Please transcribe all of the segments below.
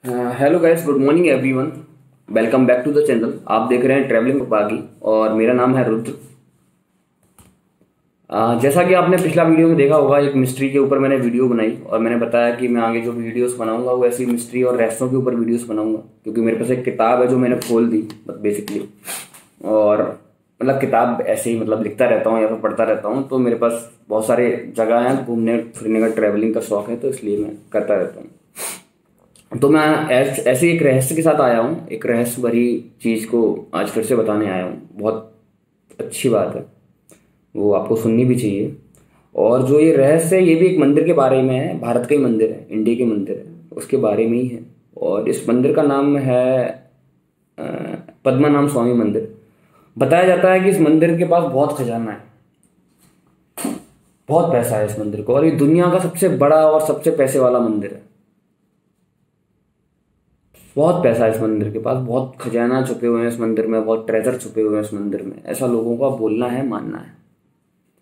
Hello guys, good morning everyone. Welcome back to the channel. आप देख रहे हैं ट्रैवलिंग बागी और मेरा नाम है रुद्र। जैसा कि आपने पिछला वीडियो में देखा होगा, एक मिस्ट्री के ऊपर मैंने वीडियो बनाई और मैंने बताया कि मैं आगे जो वीडियोस बनाऊंगा वो ऐसी मिस्ट्री और रहस्यों के ऊपर वीडियोस बनाऊंगा, क्योंकि मेरे पास एक किताब है जो मैंने खोल दी बेसिकली। और मतलब किताब ऐसे ही मतलब लिखता रहता हूँ या फिर पढ़ता रहता हूँ, तो मेरे पास बहुत सारे जगह हैं घूमने फिरने का, ट्रैवलिंग का शौक है, तो इसलिए मैं करता रहता हूँ। तो मैं ऐसे एक रहस्य के साथ आया हूँ, एक रहस्य भरी चीज को आज फिर से बताने आया हूँ। बहुत अच्छी बात है, वो आपको सुननी भी चाहिए। और जो ये रहस्य है ये भी एक मंदिर के बारे में है, भारत का ही मंदिर है, इंडिया के मंदिर है, उसके बारे में ही है। और इस मंदिर का नाम है अ, पद्मनाभ स्वामी मंदिर। बताया जाता है कि इस मंदिर के पास बहुत खजाना है, बहुत पैसा है इस मंदिर को, और ये दुनिया का सबसे बड़ा और सबसे पैसे वाला मंदिर है। बहुत पैसा है इस मंदिर के पास, बहुत खजाना छुपे हुए हैं इस मंदिर में, बहुत ट्रेजर छुपे हुए हैं इस मंदिर में, ऐसा लोगों का बोलना है, मानना है।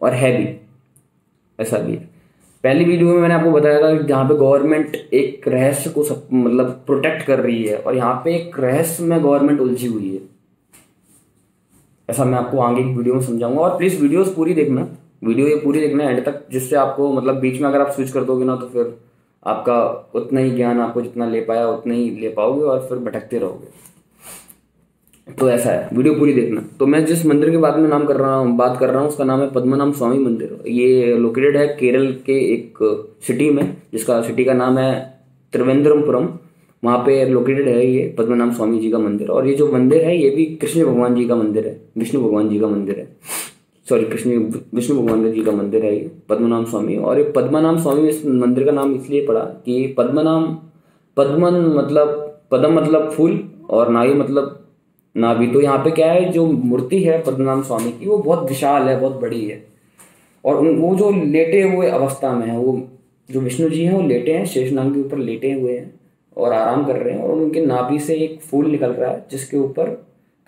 और है भी, ऐसा भी है। पहली वीडियो में मैंने आपको बताया था कि जहाँ पे गवर्नमेंट एक रहस्य को सब मतलब प्रोटेक्ट कर रही है, और यहाँ पे एक रहस्य में गवर्नमेंट उलझी हुई है। ऐसा मैं आपको आगे की वीडियो में समझाऊंगा। और प्लीज वीडियोस पूरी देखना, वीडियो ये पूरी देखना एंड तक, जिससे आपको मतलब बीच में अगर आप स्विच कर दोगे ना तो फिर आपका उतना ही ज्ञान, आपको जितना ले पाया उतना ही ले पाओगे और फिर भटकते रहोगे। तो ऐसा है, वीडियो पूरी देखना। तो मैं जिस मंदिर के बारे में बात कर रहा हूँ उसका नाम है पद्मनाभ स्वामी मंदिर। ये लोकेटेड है केरल के एक सिटी में, जिसका सिटी का नाम है त्रिवेंद्रपुरम। वहाँ पे लोकेटेड है ये पद्मनाभ स्वामी जी का मंदिर। और ये जो मंदिर है ये भी कृष्ण भगवान जी का मंदिर है, विष्णु भगवान जी का मंदिर है। सॉरी, कृष्ण विष्णु भगवान जी का मंदिर है ये पद्मनाभ स्वामी। और ये पद्मनाभ स्वामी इस मंदिर का नाम इसलिए पड़ा कि पद्मनाभ, पद्मन मतलब पदम मतलब फूल, और नाई मतलब नाभि। तो यहाँ पे क्या है, जो मूर्ति है पद्मनाभ स्वामी की वो बहुत विशाल है, बहुत बड़ी है। और वो जो लेटे हुए अवस्था में है, वो जो विष्णु जी हैं वो लेटे हैं, शेषनाग के ऊपर लेटे हुए हैं और आराम कर रहे हैं। और उनके नाभि से एक फूल निकल रहा है जिसके ऊपर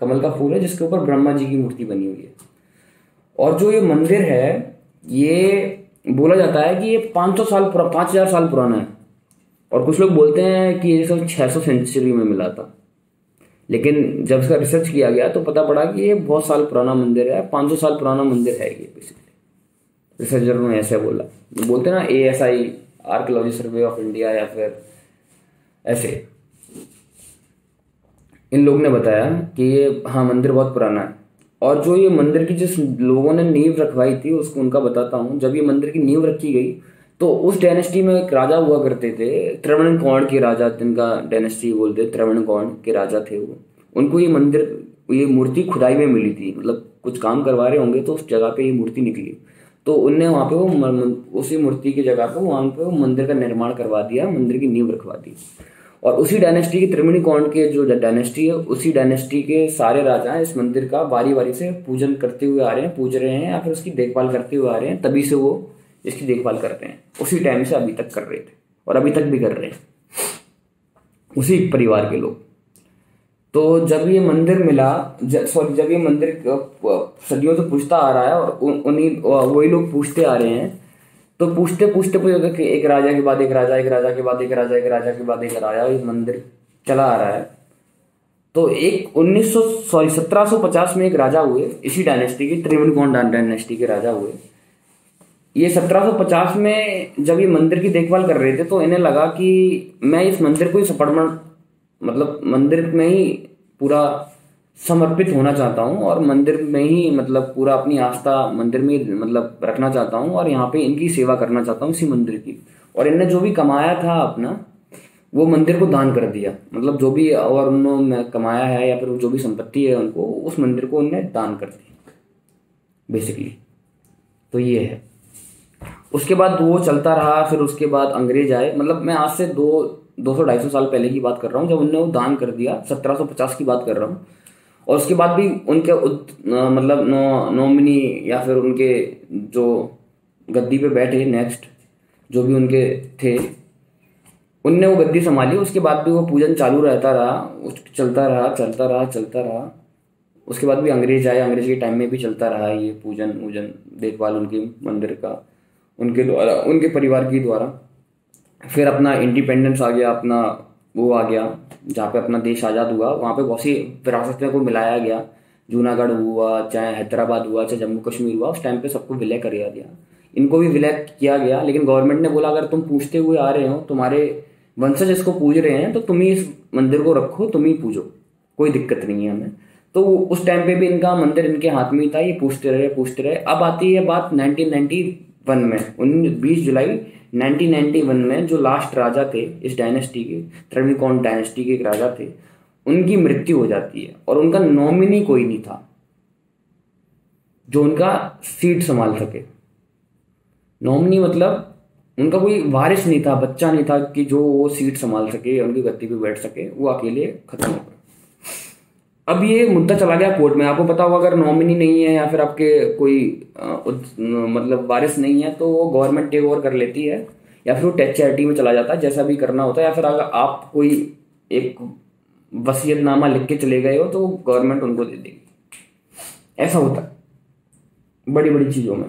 कमल का फूल है, जिसके ऊपर ब्रह्मा जी की मूर्ति बनी हुई है। और जो ये मंदिर है ये बोला जाता है कि ये 5,000 साल पुराना है। और कुछ लोग बोलते हैं कि ये सब 600 सेंचुरी में मिला था, लेकिन जब इसका रिसर्च किया गया तो पता पड़ा कि ये बहुत साल पुराना मंदिर है, 500 साल पुराना मंदिर है ये बेसिकली। रिसर्चर ने ऐसे बोला, बोलते हैं ना ASI, archaeology survey of India, या फिर ऐसे इन लोग ने बताया कि ये हाँ मंदिर बहुत पुराना है। और जो ये मंदिर की जिस लोगों ने नींव रखवाई थी उसको उनका बताता हूँ। जब ये मंदिर की नींव रखी गई तो उस डायनेस्टी में एक राजा हुआ करते थे, त्रवणकोण के राजा, जिनका डायनेस्टी बोलते, त्रवणकोण के राजा थे वो। उनको ये मंदिर, ये मूर्ति खुदाई में मिली थी, मतलब कुछ काम करवा रहे होंगे तो उस जगह पे ये मूर्ति निकली। तो उनने वहाँ पे उसी मूर्ति की जगह पे वहाँ पे वो मंदिर का निर्माण करवा दिया, मंदिर की नींव रखवा दी। और उसी डायनेस्टी की, त्रिवेणीकोण के जो डायनेस्टी है, उसी डायनेस्टी के सारे राजा इस मंदिर का बारी बारी से पूजन करते हुए आ रहे हैं, पूज रहे हैं, या फिर उसकी देखभाल करते हुए आ रहे हैं। तभी से वो इसकी देखभाल करते हैं, उसी टाइम से अभी तक कर रहे थे और अभी तक भी कर रहे हैं उसी परिवार के लोग। तो जब ये मंदिर मिला, सॉरी, जब ये मंदिर सदियों से पूछता आ रहा है और उन्हीं वही लोग पूछते आ रहे हैं, तो पूछते पूछते पूछते एक राजा के बाद एक राजा, एक राजा के बाद एक राजा, एक राजा के बाद एक राजा, ये मंदिर चला आ रहा है। तो एक 1750 में एक राजा हुए, इसी डायनेस्टी के, त्रिवेणकोण डायनेस्टी के राजा हुए। ये 1750 में जब ये मंदिर की देखभाल कर रहे थे तो इन्हें लगा कि मैं इस मंदिर को ही सपड़मण, मतलब मंदिर में ही पूरा समर्पित होना चाहता हूँ, और मंदिर में ही मतलब पूरा अपनी आस्था मंदिर में ही मतलब रखना चाहता हूँ, और यहाँ पे इनकी सेवा करना चाहता हूँ इसी मंदिर की। और इनने जो भी कमाया था अपना, वो मंदिर को दान कर दिया। मतलब जो भी और उन्होंने कमाया है या फिर जो भी संपत्ति है उनको, उस मंदिर को उन्होंने दान कर दी बेसिकली। तो ये है। उसके बाद वो चलता रहा, फिर उसके बाद अंग्रेज आए। मतलब मैं आज से 200-250 साल पहले की बात कर रहा हूँ, जब उन्होंने वो दान कर दिया, 1750 की बात कर रहा हूँ। और उसके बाद भी उनके मतलब नॉमिनी या फिर उनके जो गद्दी पे बैठे नेक्स्ट, जो भी उनके थे, उनने वो गद्दी संभाली। उसके बाद भी वो पूजन चालू रहता रहा, चलता रहा चलता रहा चलता रहा। उसके बाद भी अंग्रेज आए, अंग्रेज के टाइम में भी चलता रहा ये पूजन वूजन, देखभाल उनके मंदिर का, उनके द्वारा, उनके परिवार के द्वारा। फिर अपना इंडिपेंडेंस आ गया, अपना वो आ गया जहाँ पे अपना देश आज़ाद हुआ, वहाँ पे बहुत सी विरासतें को मिलाया गया। जूनागढ़ हुआ, चाहे हैदराबाद हुआ, चाहे जम्मू कश्मीर हुआ, उस टाइम पे सबको विलय कर दिया गया। इनको भी विलय किया गया, लेकिन गवर्नमेंट ने बोला अगर तुम पूछते हुए आ रहे हो, तुम्हारे वंशज इसको पूज रहे हैं, तो तुम ही इस मंदिर को रखो, तुम ही पूजो, कोई दिक्कत नहीं है हमें। तो उस टाइम पे भी इनका मंदिर इनके हाथ में ही था, ये पूछते रहे। अब आती है बात 1991 में, 20 जुलाई 1991 में जो लास्ट राजा थे इस डायनेस्टी के, त्रिवेणकोण डायनेस्टी के एक राजा थे, उनकी मृत्यु हो जाती है और उनका नॉमिनी कोई नहीं था जो उनका सीट संभाल सके। नॉमिनी मतलब उनका कोई वारिस नहीं था, बच्चा नहीं था कि जो वो सीट संभाल सके, उनकी गद्दी पे बैठ सके, वो अकेले खत्म हो गए। अब ये मुद्दा चला गया कोर्ट में। आपको पता होगा अगर नॉमिनी नहीं है या फिर आपके कोई मतलब वारिस नहीं है, तो वो गवर्नमेंट टेक ओवर कर लेती है, या फिर वो टैक्स चैरिटी में चला जाता है, जैसा भी करना होता है। या फिर अगर आप कोई एक वसीयतनामा लिख के चले गए हो तो गवर्नमेंट उनको दे देगी। ऐसा होता है बड़ी बड़ी चीजों में।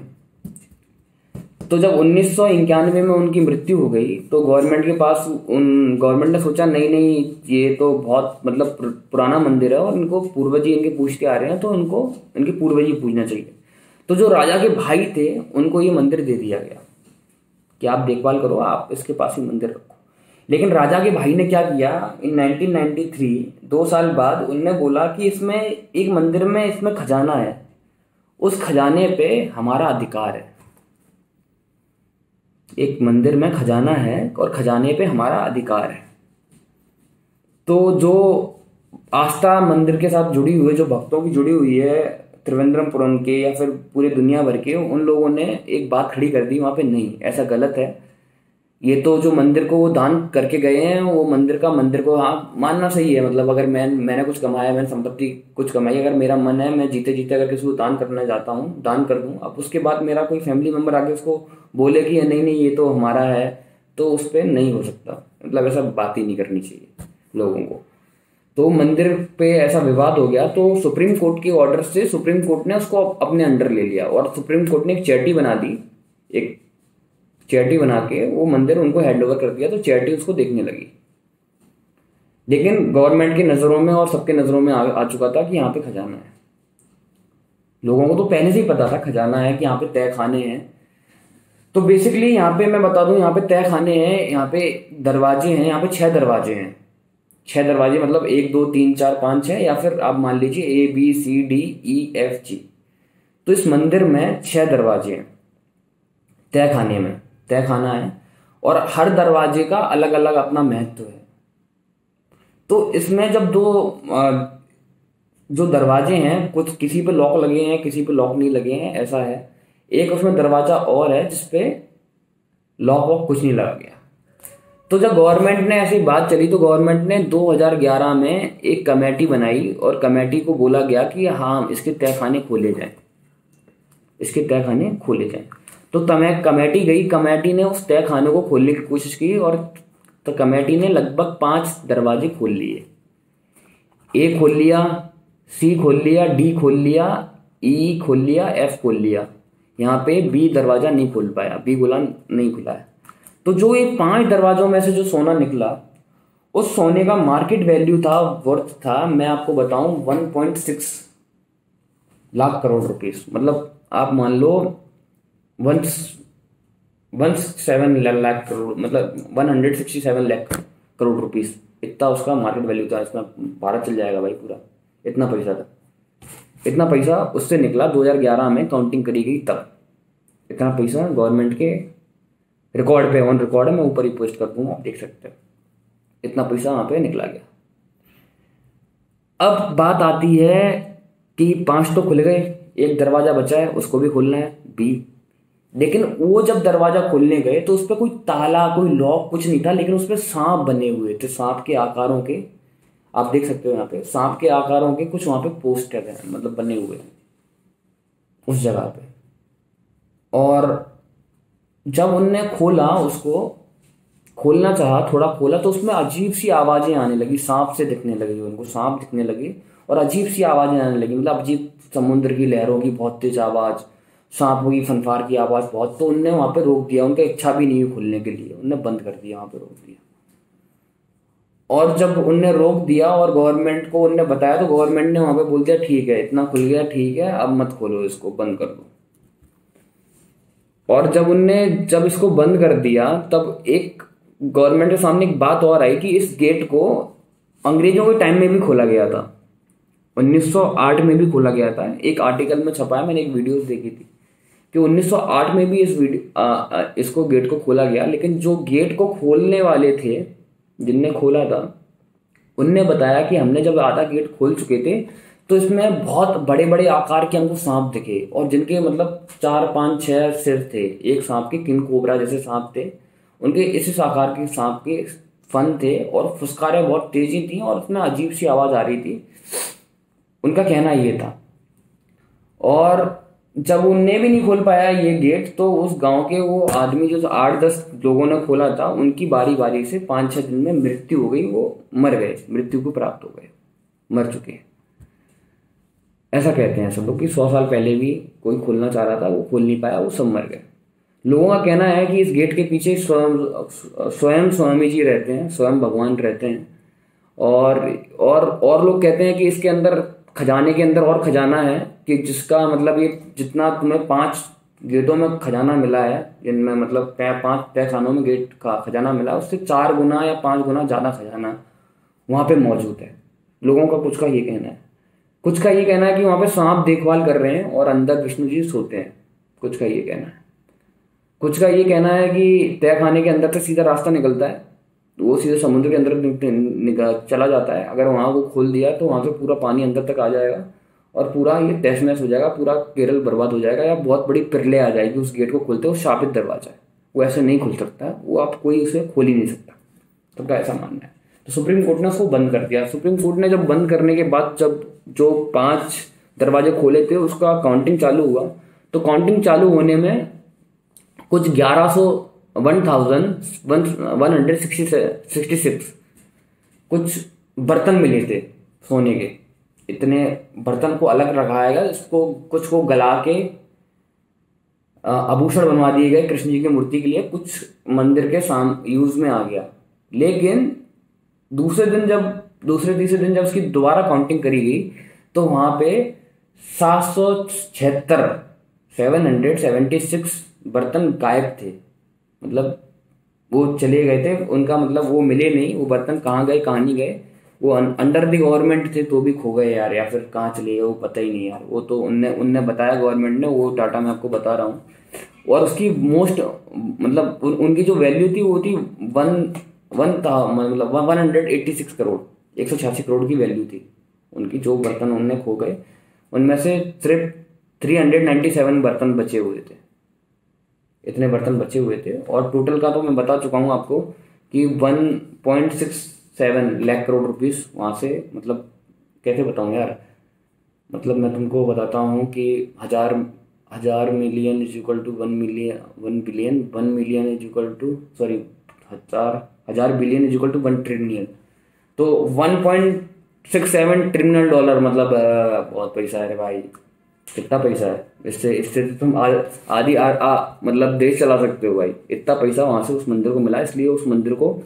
तो जब 1991 में उनकी मृत्यु हो गई तो गवर्नमेंट के पास गवर्नमेंट ने सोचा नहीं, ये तो बहुत मतलब पुराना मंदिर है और इनको पूर्वजी इनके पूजते आ रहे हैं, तो इनको इनके पूर्वजी पूजना चाहिए। तो जो राजा के भाई थे उनको ये मंदिर दे दिया गया कि आप देखभाल करो, आप इसके पास ही मंदिर रखो। लेकिन राजा के भाई ने क्या किया, इन 1993 2 साल बाद उनने बोला कि इसमें एक मंदिर में इसमें खजाना है, उस खजाने पे हमारा अधिकार है। एक मंदिर में खजाना है और खजाने पे हमारा अधिकार है। तो जो आस्था मंदिर के साथ जुड़ी हुई है, जो भक्तों की जुड़ी हुई है त्रिवेंद्रमपुरम के या फिर पूरे दुनिया भर के, उन लोगों ने एक बात खड़ी कर दी वहां पे, नहीं ऐसा गलत है, ये तो जो मंदिर को वो दान करके गए हैं, वो मंदिर को हाँ मानना सही है। मतलब अगर मैंने कुछ कमाया, मैंने संपत्ति कुछ कमाई, अगर मेरा मन है मैं जीते जीते अगर किसी को दान करना चाहता हूँ, दान कर दूं। अब उसके बाद मेरा कोई फैमिली मेंबर आके उसको बोले कि नहीं ये तो हमारा है, तो उस पर नहीं हो सकता। मतलब ऐसा बात ही नहीं करनी चाहिए लोगों को। तो मंदिर पे ऐसा विवाद हो गया, तो सुप्रीम कोर्ट के ऑर्डर से सुप्रीम कोर्ट ने उसको अपने अंडर ले लिया और सुप्रीम कोर्ट ने एक चैरिटी बना दी, एक चैरिटी बना के वो मंदिर उनको हैंड ओवर कर दिया। तो चैरिटी उसको देखने लगी, लेकिन गवर्नमेंट की नजरों में और सबके नजरों में आ चुका था कि यहाँ पे खजाना है। लोगों को तो पहले से ही पता था खजाना है, कि यहाँ पे तय खाने हैं। तो बेसिकली यहाँ पे मैं बता दूं, यहाँ पे तय खाने हैं, यहाँ पे दरवाजे हैं, यहाँ पे 6 दरवाजे हैं। 6 दरवाजे मतलब 1 2 3 4 5 6, या फिर आप मान लीजिए ABCDEFG। तो इस मंदिर में 6 दरवाजे हैं तय खाने में, तय खाना है, और हर दरवाजे का अलग अलग अपना महत्व है। तो इसमें जब जो दरवाजे हैं, कुछ किसी पे लॉक लगे हैं, किसी पे लॉक नहीं लगे हैं, ऐसा है। एक उसमें दरवाजा और है जिसपे लॉक वॉक कुछ नहीं लगा गया। तो जब गवर्नमेंट ने ऐसी बात चली, तो गवर्नमेंट ने 2011 में एक कमेटी बनाई और कमेटी को बोला गया कि हाँ इसके तहखाने खोले जाएं, इसके तहखाने खोले जाएं। तो कमेटी गई, कमेटी ने उस तहखाने को खोलने की कोशिश की, और तो कमेटी ने लगभग 5 दरवाजे खोल लिए। A खोल लिया, C खोल लिया, D खोल लिया, E खोल लिया, F खोल लिया। यहाँ पे B दरवाजा नहीं खोल पाया, B खुला नहीं खुला है। तो जो ये 5 दरवाजों में से जो सोना निकला, उस सोने का मार्केट वैल्यू था, वर्थ था, मैं आपको बताऊं 1.6 लाख करोड़ रुपीस। मतलब आप मान लो 117 लाख करोड़, मतलब 167 लाख करोड़ रुपीस, इतना उसका मार्केट वैल्यू था। इसमें भारत चल जाएगा भाई पूरा, इतना पैसा था। इतना पैसा उससे निकला 2011 में काउंटिंग करी गई तब। इतना पैसा गवर्नमेंट के रिकॉर्ड पे, ऑन रिकॉर्ड है, मैं ऊपर ही पोस्ट कर दूंगा, आप देख सकते हैं। इतना पैसा वहां पे निकला गया। अब बात आती है कि 5 तो खुल गए, एक दरवाजा बचा है, उसको भी खोलना है B। लेकिन वो जब दरवाजा खोलने गए तो उस पर कोई ताला, कोई लॉक कुछ नहीं था, लेकिन उस पर सांप बने हुए थे, सांप के आकारों के। आप देख सकते हो यहाँ पे सांप के आकारों के कुछ वहां पे पोस्टर है, मतलब बने हुए हैं उस जगह पे। और जब उनने खोला, उसको खोलना चाहा, थोड़ा खोला, तो उसमें अजीब सी आवाजें आने लगी, सांप से दिखने लगी, उनको सांप दिखने लगे और अजीब सी आवाजें आने लगी। मतलब अजीब समुद्र की लहरों की बहुत तेज आवाज, सांपों की फनफार की आवाज बहुत। तो उनने वहां पे रोक दिया, उनका इच्छा भी नहीं हुई खुलने के लिए, उनने बंद कर दिया, वहां पे रोक दिया। और जब उनने रोक दिया और गवर्नमेंट को उनने बताया तो गवर्नमेंट ने वहां पे बोल दिया ठीक है, इतना खुल गया, ठीक है, अब मत खोलो, इसको बंद कर दो। और जब इसको बंद कर दिया तब एक गवर्नमेंट के सामने एक बात और आई कि इस गेट को अंग्रेजों के टाइम में भी खोला गया था, 1908 में भी खोला गया था। एक आर्टिकल में छपा है, मैंने एक वीडियो देखी थी कि 1908 में भी इसको गेट को खोला गया। लेकिन जो गेट को खोलने वाले थे, जिनने खोला था, उनने बताया कि हमने जब आधा गेट खोल चुके थे तो इसमें बहुत बड़े बड़े आकार के हमको सांप दिखे, और जिनके मतलब 4 5 6 सिर थे। एक सांप के, किंग कोबरा जैसे सांप थे, उनके इस आकार के सांप के फन थे, और फुसकारें बहुत तेजी थी, और उसमें अजीब सी आवाज आ रही थी। उनका कहना ये था। और जब उनने भी नहीं खोल पाया ये गेट, तो उस गांव के वो आदमी जो 8-10 लोगों ने खोला था, उनकी बारी बारी से 5-6 दिन में मृत्यु हो गई, वो मर गए, मृत्यु को प्राप्त हो गए, मर चुके हैं। ऐसा कहते हैं सब लोग कि 100 साल पहले भी कोई खोलना चाह रहा था, वो खोल नहीं पाया, वो सब मर गए। लोगों का कहना है कि इस गेट के पीछे स्वयं स्वामी जी रहते हैं, स्वयं भगवान रहते हैं। और लोग कहते हैं कि इसके अंदर, खजाने के अंदर और खजाना है, कि जिसका मतलब ये जितना तुम्हें 5 गेटों में खजाना मिला है, जिनमें मतलब 5 तहखानों में गेट का खजाना मिला है, उससे 4 गुना या 5 गुना ज्यादा खजाना वहां पे मौजूद है। लोगों का कुछ का ये कहना है। कुछ का ये कहना है कि वहां पे सांप देखभाल कर रहे हैं और अंदर विष्णु जी सोते हैं। कुछ का ये कहना है। कुछ का ये कहना है कि तहखाने के अंदर से सीधा रास्ता निकलता है, वो सीधे समुद्र के अंदर चला जाता है। अगर वहां को खोल दिया तो वहां से पूरा पानी अंदर तक आ जाएगा और पूरा ये तहस नहस हो जाएगा, पूरा केरल बर्बाद हो जाएगा, या बहुत बड़ी प्रलय आ जाएगी उस गेट को खोलते। वो शापित दरवाजा है, वो ऐसे नहीं खुल सकता, वो आप कोई उसे खोल ही नहीं सकता। तो क्या ऐसा मानना है। तो सुप्रीम कोर्ट ने उसको बंद कर दिया। सुप्रीम कोर्ट ने जब बंद करने के बाद, जब जो 5 दरवाजे खोले थे उसका काउंटिंग चालू हुआ, तो काउंटिंग चालू होने में कुछ 1166 कुछ बर्तन मिले थे सोने के। इतने बर्तन को अलग रखाएगा, इसको कुछ को गला के आभूषण बनवा दिए गए कृष्ण जी की मूर्ति के लिए, कुछ मंदिर के यूज में आ गया। लेकिन दूसरे तीसरे दिन जब उसकी दोबारा काउंटिंग करी गई तो वहां पे 776 बर्तन गायब थे। मतलब वो चले गए थे, उनका मतलब वो मिले नहीं। वो बर्तन कहाँ गए, कहाँ नहीं गए, वो अंडर द गवर्नमेंट थे तो भी खो गए यार, या फिर कहाँ चले गए वो पता ही नहीं यार। वो तो उनने बताया गवर्नमेंट ने, वो डाटा मैं आपको बता रहा हूँ। और उसकी मोस्ट मतलब उनकी जो वैल्यू थी वो थी 186 करोड़, 186 करोड़ की वैल्यू थी उनकी। जो बर्तन उनने खो गए उनमें से सिर्फ 397 बर्तन बचे हुए थे। इतने बर्तन बचे हुए थे। और टोटल का तो मैं बता चुका हूँ आपको कि 1.67 लाख करोड़ रुपीस वहां से, मतलब कैसे बताऊं यार, मतलब मैं तुमको बताता हूँ कि हजार million is equal to 1 billion is equal to, sorry, हजार billion is equal to 1 trillion. तो 1.67 ट्रिलियन डॉलर, मतलब बहुत पैसा है भाई। कितना पैसा है, इससे तुम आदि मतलब देश चला सकते हो भाई। इतना पैसा वहां से उस मंदिर को मिला, इसलिए उस मंदिर को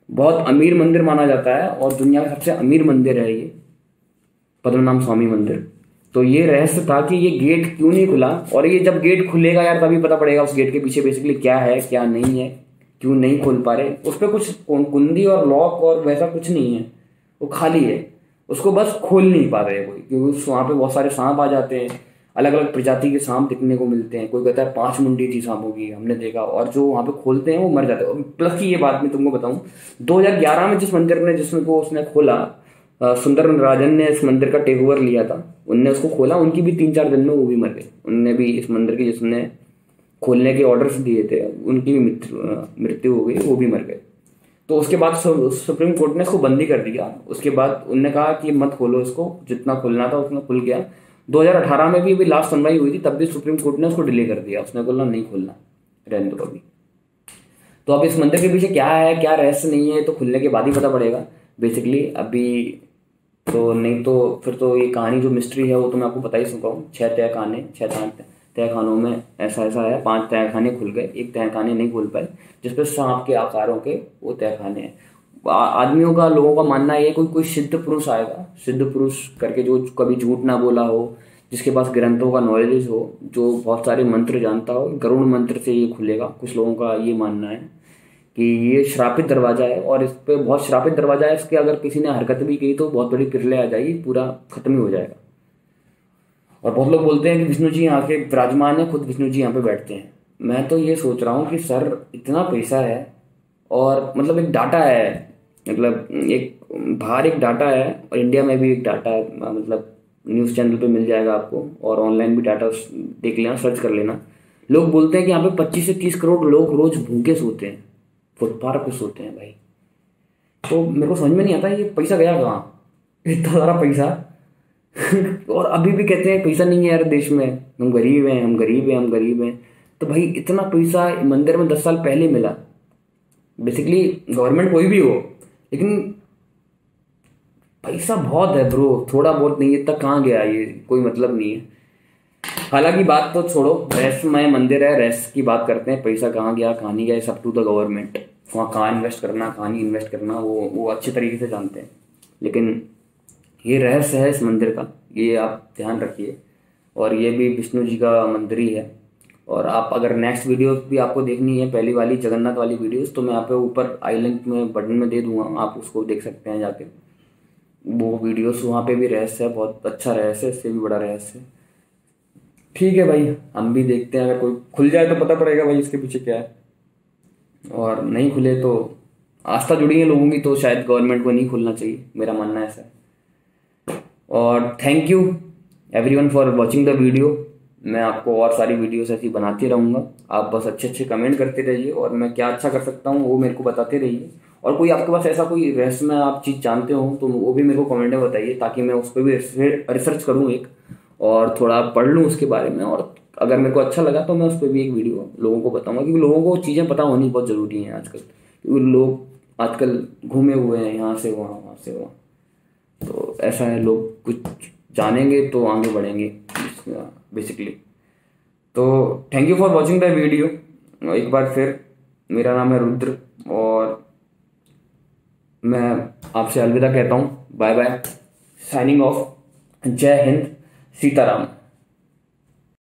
बहुत अमीर मंदिर माना जाता है, और दुनिया का सबसे अमीर मंदिर है ये पद्मनाभ स्वामी मंदिर। तो ये रहस्य था कि ये गेट क्यों नहीं खुला, और ये जब गेट खुलेगा यार तभी पता पड़ेगा उस गेट के पीछे बेसिकली क्या है क्या नहीं है, क्यों नहीं खोल पा रहे। उस पर कुछ कुंडी और लॉक और वैसा कुछ नहीं है, वो खाली है, उसको बस खोल नहीं पा रहे कोई, क्योंकि वहां पे बहुत सारे सांप आ जाते हैं, अलग अलग प्रजाति के सांप दिखने को मिलते हैं। कोई कहता है 5 मुंडी थी सांपों की, हमने देखा, और जो वहां पे खोलते हैं वो मर जाते हैं। प्लस की ये बात मैं तुमको बताऊं, 2011 में जिस मंदिर ने जिसको उसने खोला, सुंदर राजन ने इस मंदिर का टेक ओवर लिया था, उनने उसको खोला, उनकी भी 3-4 दिन में वो भी मर गए। उनने भी इस मंदिर के जिसने खोलने के ऑर्डर्स दिए थे उनकी भी मृत्यु हो गई, वो भी मर गए। तो उसके बाद सुप्रीम कोर्ट ने इसको बंदी कर दिया। उसके बाद उनने कहा कि मत खोलो इसको, जितना खुलना था उतना खुल गया। 2018 में भी लास्ट सुनवाई हुई थी, तब भी सुप्रीम कोर्ट ने उसको डिले कर दिया, उसने बोला नहीं खोलना, रहने दो अभी। तो अब इस मंदिर के पीछे क्या है क्या रहस्य नहीं है तो खुलने के बाद ही पता पड़ेगा बेसिकली। अभी तो नहीं तो फिर तो ये कहानी जो मिस्ट्री है वो तो मैं आपको बता ही सकता हूँ। 6 तहखानों में ऐसा है, 5 तहखाने खुल गए, 1 तहखाने नहीं खुल पाए, जिसपे सांप के आकारों के वो तहखाने हैं। आदमियों का, लोगों का मानना है कोई कोई सिद्ध पुरुष आएगा, सिद्ध पुरुष करके, जो कभी झूठ ना बोला हो, जिसके पास ग्रंथों का नॉलेज हो, जो बहुत सारे मंत्र जानता हो, गरुड़ मंत्र से ये खुलेगा। कुछ लोगों का ये मानना है कि ये श्रापित दरवाजा है और इस पे बहुत श्रापित दरवाजा है, इसके अगर किसी ने हरकत भी की तो बहुत बड़ी पिरले आ जाएगी, पूरा खत्म ही हो जाएगा। और बहुत लोग बोलते हैं कि विष्णु जी यहाँ के विराजमान है, खुद विष्णु जी यहाँ पे बैठते हैं। मैं तो ये सोच रहा हूँ कि सर इतना पैसा है और मतलब एक डाटा है, मतलब एक बाहर एक डाटा है और इंडिया में भी एक डाटा है, मतलब न्यूज़ चैनल पे मिल जाएगा आपको, और ऑनलाइन भी डाटा देख लेना, सर्च कर लेना। लोग बोलते हैं कि यहाँ पे 25 से 30 करोड़ लोग रोज भूखे सोते हैं, फुटपाथ पे सोते हैं भाई। तो मेरे को समझ में नहीं आता ये पैसा गया कहाँ, इतना सारा पैसा। और अभी भी कहते हैं पैसा नहीं है यार देश में, हम गरीब हैं, हम गरीब हैं, हम गरीब हैं। तो भाई इतना पैसा मंदिर में 10 साल पहले मिला। बेसिकली गवर्नमेंट कोई भी हो, लेकिन पैसा बहुत है ब्रो, थोड़ा बहुत नहीं है, इतना कहाँ गया, ये कोई मतलब नहीं है। हालांकि बात तो छोड़ो, रहस्यमय मंदिर है, रहस्य की बात करते हैं। पैसा कहाँ गया कहाँ नहीं गया, सब टू द गवर्नमेंट। वहाँ कहाँ इन्वेस्ट करना कहाँ नहीं इन्वेस्ट करना वो अच्छे तरीके से जानते हैं। लेकिन ये रहस्य है इस मंदिर का, ये आप ध्यान रखिए। और ये भी विष्णु जी का मंदिर ही है। और आप अगर नेक्स्ट वीडियो भी आपको देखनी है, पहली वाली जगन्नाथ वाली वीडियोस, तो मैं यहाँ पे ऊपर आई लिंक में बटन में दे दूंगा, आप उसको देख सकते हैं जाके। वो वीडियोस वहाँ पे भी रहस्य है, बहुत अच्छा रहस्य है, इससे भी बड़ा रहस्य है। ठीक है भाई, हम भी देखते हैं, अगर कोई खुल जाए तो पता पड़ेगा भाई इसके पीछे क्या है, और नहीं खुले तो आस्था जुड़ी है लोगों की, तो शायद गवर्नमेंट को नहीं खुलना चाहिए, मेरा मानना ऐसा है। और thank you everyone for watching the video. मैं आपको और सारी वीडियोस ऐसी बनाते रहूँगा, आप बस अच्छे अच्छे कमेंट करते रहिए, और मैं क्या अच्छा कर सकता हूँ वो मेरे को बताते रहिए। और कोई आपके पास ऐसा कोई रहस्यमय आप चीज़ जानते हो तो वो भी मेरे को कमेंट में बताइए, ताकि मैं उस पर भी रिसर्च करूँ एक, और थोड़ा पढ़ लूँ उसके बारे में। और अगर मेरे को अच्छा लगा तो मैं उस पर भी एक वीडियो लोगों को बताऊँगा, क्योंकि लोगों को चीज़ें पता होनी बहुत ज़रूरी हैं आजकल, क्योंकि लोग आजकल घूमे हुए हैं यहाँ से वहाँ, वहाँ से वहाँ। तो ऐसा है, लोग कुछ जानेंगे तो आगे बढ़ेंगे बेसिकली। तो thank you for watching the video. एक बार फिर मेरा नाम है रुद्र, और मैं आपसे अलविदा कहता हूँ, बाय बाय, साइनिंग ऑफ। जय हिंद, सीताराम।